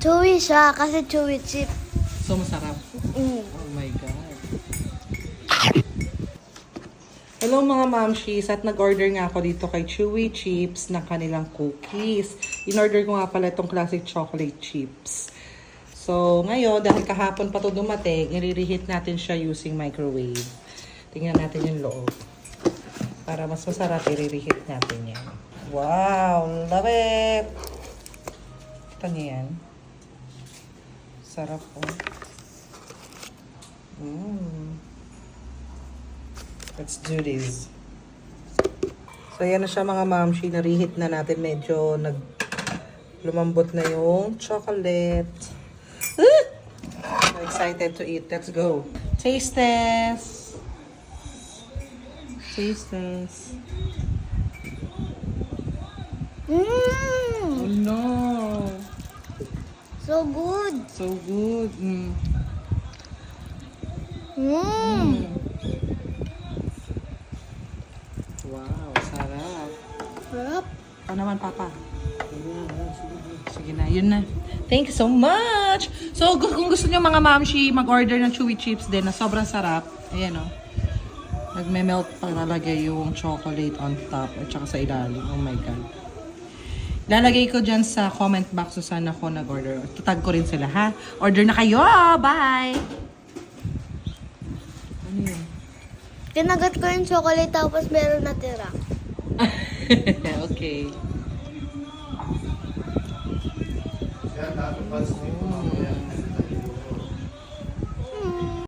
Chewy siya kasi chewy chip. So, masarap. Mm. Oh my God. Hello mga mamshis, at nag-order nga ako dito kay Chewy Chips ng kanilang cookies. In-order ko nga pala itong classic chocolate chips. So, ngayon, dahil kahapon pa ito dumating, i-reheat natin siya using microwave. Tingnan natin yung loob. Para mas masarap, i-reheat natin yan. Wow! Love it! Ito niya yan. Sarap po. Let's do this. So, yan na siya mga mamshi. Na-reheat na natin. Medyo lumambot na yung chocolate. I'm excited to eat. Let's go. Taste test. Taste test. Oh no. So good. So good. Wow, sarap. Sarap. Ano naman, Papa? Sige na, yun na. Thank you so much! So, kung gusto nyo mga mamshi, mag-order ng chewy chips din na sobrang sarap. Ayan o. Nagme-melt pa talaga yung chocolate on top at saka sa ilalim. Oh my God. Lalagay ko dyan sa comment box kung saan ako nag-order. Tatag ko rin sila, ha? Order na kayo! Bye! Ano yun? Kinagat ko yung chocolate tapos meron natira. Okay.